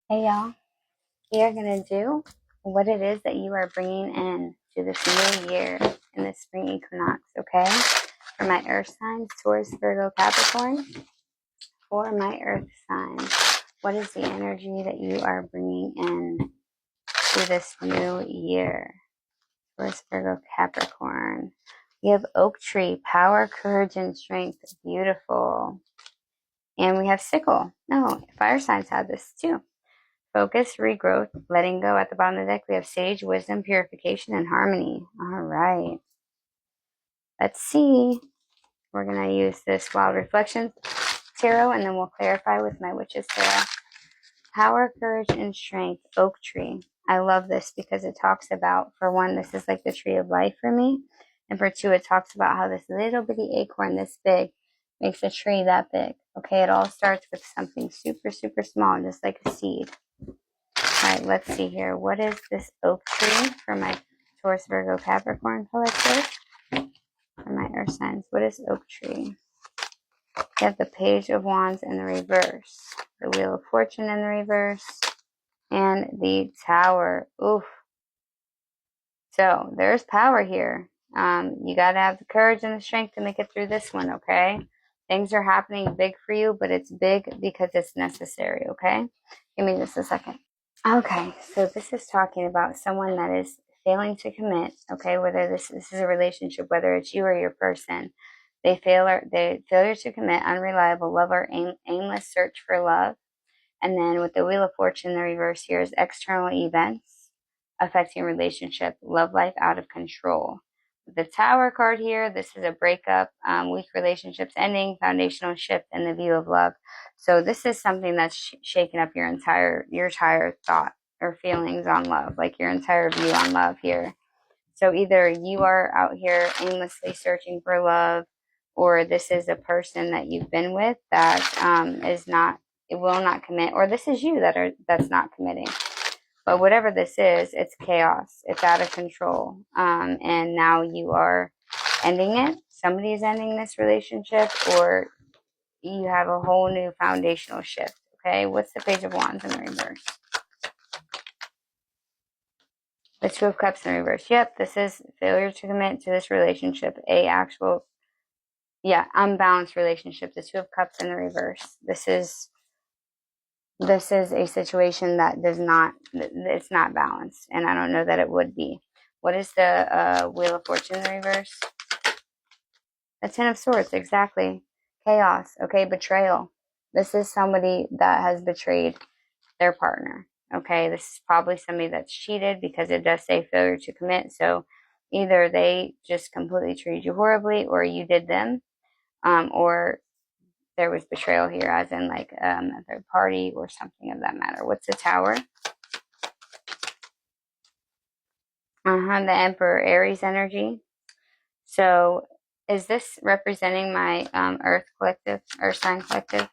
Hey y'all, we are going to do what it is that you are bringing in to this new year in the spring equinox, okay? For my earth signs, Taurus, Virgo, Capricorn. For my earth signs, what is the energy that you are bringing in to this new year? Taurus, Virgo, Capricorn. We have oak tree, power, courage, and strength. Beautiful. And we have sickle. No, fire signs have this too. Focus, regrowth, letting go. At the bottom of the deck, we have sage, wisdom, purification, and harmony. All right. Let's see. We're going to use this Wild Reflections Tarot, and then we'll clarify with my Witch's Tarot. Power, courage, and strength. Oak tree. I love this because it talks about, for one, this is like the tree of life for me. And for two, it talks about how this little bitty acorn this big makes a tree that big. Okay, it all starts with something super, super small, just like a seed. All right, let's see here. What is this oak tree for my Taurus, Virgo, Capricorn collective? For my earth signs, what is oak tree? We have the Page of Wands in the reverse, the Wheel of Fortune in the reverse, and the Tower. Oof. So there's power here. You got to have the courage and the strength to make it through this one, okay? Things are happening big for you, but it's big because it's necessary, okay? Give me just a second. Okay, so this is talking about someone that is failing to commit, okay, whether this is a relationship, whether it's you or your person. They failure to commit, unreliable love or aimless search for love. And then with the Wheel of Fortune, the reverse here is external events affecting relationship, love life out of control. The Tower card here, this is a breakup, weak relationships ending, foundational shift, and the view of love. So this is something that's shaking up your entire thought or feelings on love, like your entire view on love here. So either you are out here aimlessly searching for love, or this is a person that you've been with that it will not commit, or this is you that's not committing. But whatever this is, it's chaos. It's out of control. And now you are ending it. Somebody is ending this relationship, or you have a whole new foundational shift. Okay, what's the Page of Wands in the reverse? The Two of Cups in the reverse. Yep, this is failure to commit to this relationship. Unbalanced relationship. The Two of Cups in the reverse. This is a situation that it's not balanced, and I don't know that it would be. What is the Wheel of Fortune in the reverse? The Ten of Swords, exactly. Chaos, okay, betrayal. This is somebody that has betrayed their partner, okay? This is probably somebody that's cheated because it does say failure to commit, so either they just completely treated you horribly or you did them, or there was betrayal here, as in like a third party or something of that matter. What's the Tower? The Emperor, Aries energy. So is this representing my Earth sign collective?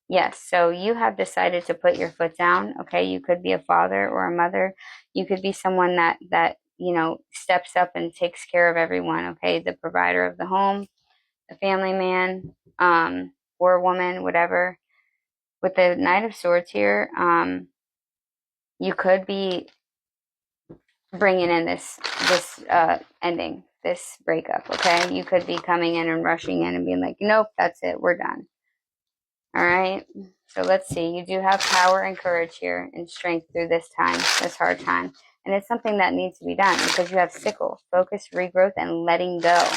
Yes. So you have decided to put your foot down. Okay. You could be a father or a mother. You could be someone that steps up and takes care of everyone. Okay. The provider of the home, the family man, or woman, whatever. With the Knight of Swords here, you could be bringing in this ending, this breakup. Okay, you could be coming in and rushing in and being like, nope, that's it, we're done. All right, so let's see. You do have power and courage here and strength through this hard time, and it's something that needs to be done because you have sickle, focus, regrowth, and letting go.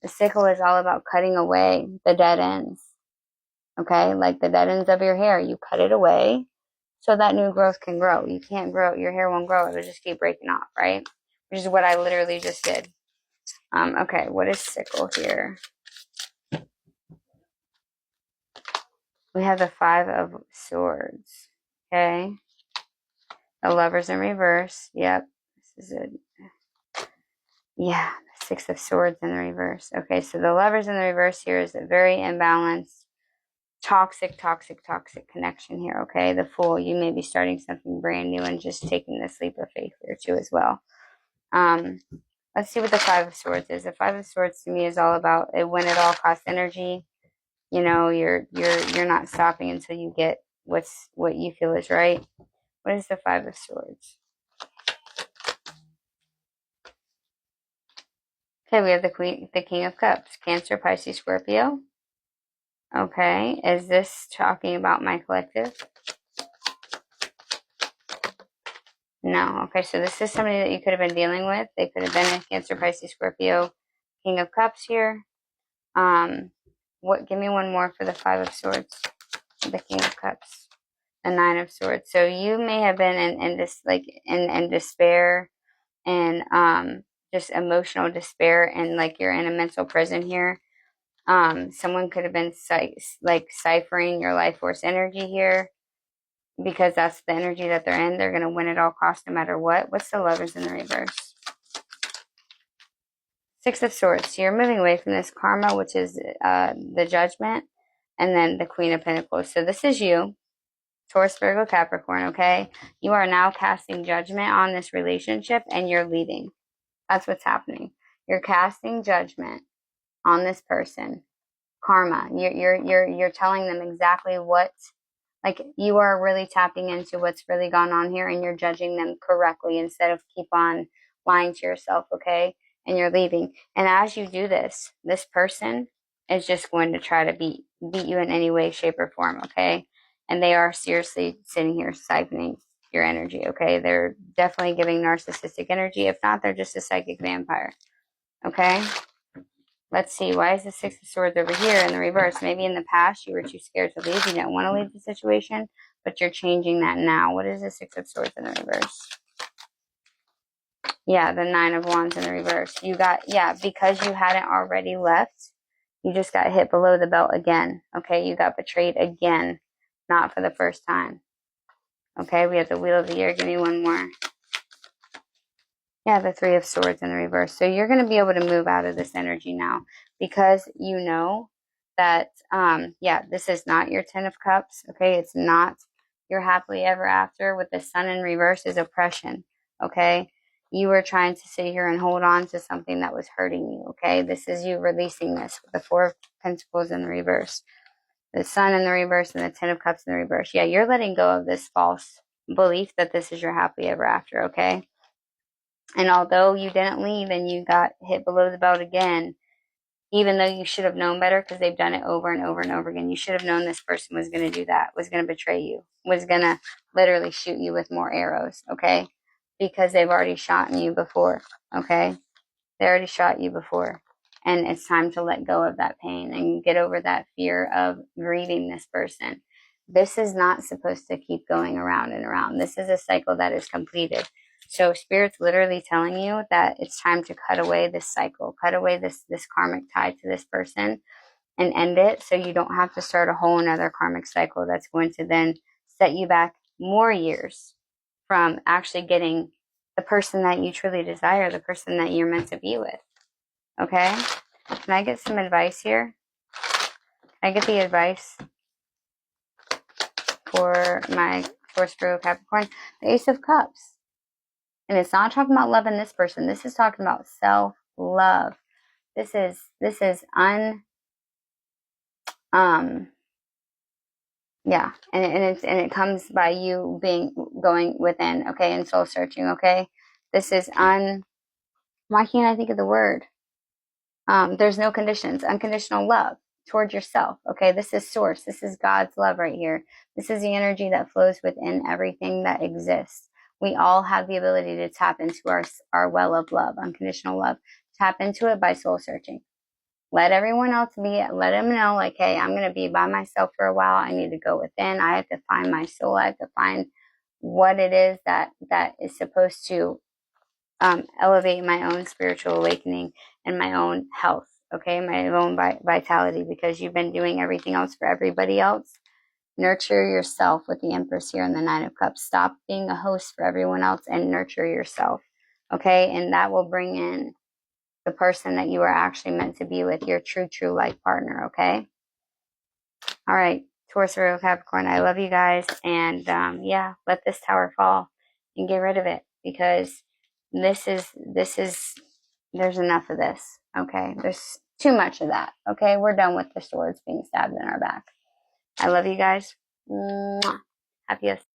The sickle is all about cutting away the dead ends. Okay, like the dead ends of your hair, you cut it away so that new growth can grow. You can't grow, your hair won't grow, it'll just keep breaking off, right? Which is what I literally just did. Okay, what is sickle here? We have the Five of Swords. Okay. The Lovers in reverse. Yep. This is it. Yeah, the Six of Swords in the reverse. Okay, so the Lovers in the reverse here is a very imbalanced, toxic connection here. Okay, the Fool. You may be starting something brand new and just taking this leap of faith here too as well. Let's see what the Five of Swords is. The Five of Swords to me is all about it, when it all costs energy. You know, you're not stopping until you get what you feel is right. What is the Five of Swords? Okay, we have the King of Cups, Cancer, Pisces, Scorpio. Okay, is this talking about my collective? No. Okay, so this is somebody that you could have been dealing with. They could have been a Cancer, Pisces, Scorpio, King of Cups here. Give me one more for the Five of Swords, the King of Cups, the Nine of Swords. So you may have been in this like in despair and just emotional despair, and like you're in a mental prison here. Someone could have been ciphering your life force energy here, because that's the energy that they're in. They're going to win at all costs no matter what. What's the Lovers in the reverse? Six of Swords. So you're moving away from this karma, which is the Judgment, and then the Queen of Pentacles. So this is you, Taurus, Virgo, Capricorn, okay? You are now casting judgment on this relationship and you're leaving. That's what's happening. You're casting judgment on this person. Karma. You're telling them exactly what, like, you are really tapping into what's really gone on here, and you're judging them correctly instead of keep on lying to yourself, okay? And you're leaving. And as you do this, this person is just going to try to beat you in any way, shape, or form, okay? And they are seriously sitting here siphoning your energy, okay? They're definitely giving narcissistic energy. If not, they're just a psychic vampire, okay? Let's see, why is the Six of Swords over here in the reverse? Maybe in the past you were too scared to leave. You didn't want to leave the situation, but you're changing that now. What is the Six of Swords in the reverse? Yeah, the Nine of Wands in the reverse. Because you hadn't already left, you just got hit below the belt again. Okay, you got betrayed again. Not for the first time. Okay, we have the Wheel of the Year. Give me one more. Yeah, the Three of Swords in the reverse. So you're going to be able to move out of this energy now, because you know that, this is not your Ten of Cups. Okay, it's not your happily ever after. With the Sun in reverse is oppression. Okay, you were trying to sit here and hold on to something that was hurting you. Okay, this is you releasing this with the Four of Pentacles in the reverse, the Sun in the reverse, and the Ten of Cups in the reverse. Yeah, you're letting go of this false belief that this is your happily ever after. Okay. And although you didn't leave and you got hit below the belt again, even though you should have known better, because they've done it over and over and over again, you should have known this person was going to do that, was going to betray you, was going to literally shoot you with more arrows, okay? Because they've already shot you before, okay? They already shot you before. And it's time to let go of that pain and get over that fear of grieving this person. This is not supposed to keep going around and around. This is a cycle that is completed. So Spirit's literally telling you that it's time to cut away this cycle, cut away this karmic tie to this person and end it, so you don't have to start a whole another karmic cycle that's going to then set you back more years from actually getting the person that you truly desire, the person that you're meant to be with. Okay? Can I get some advice here? Can I get the advice for my Taurus, Virgo, Capricorn? The Ace of Cups. And it's not talking about loving this person. This is talking about self-love. This is and it comes by you going within, okay, and soul searching, okay? This is why can't I think of the word? There's no conditions, unconditional love towards yourself, okay? This is source. This is God's love right here. This is the energy that flows within everything that exists. We all have the ability to tap into our well of love, unconditional love. Tap into it by soul searching. Let everyone else let them know, like, hey, I'm going to be by myself for a while. I need to go within. I have to find my soul. I have to find what it is that is supposed to elevate my own spiritual awakening and my own health, okay, my own vitality, because you've been doing everything else for everybody else. Nurture yourself with the Empress here in the Nine of Cups. Stop being a host for everyone else and nurture yourself, okay? And that will bring in the person that you are actually meant to be with, your true life partner, okay? All right, Taurus, Virgo, Capricorn, I love you guys. And let this tower fall and get rid of it, because this is there's enough of this, okay? There's too much of that, okay? We're done with the swords being stabbed in our back. I love you guys. Mwah. Happy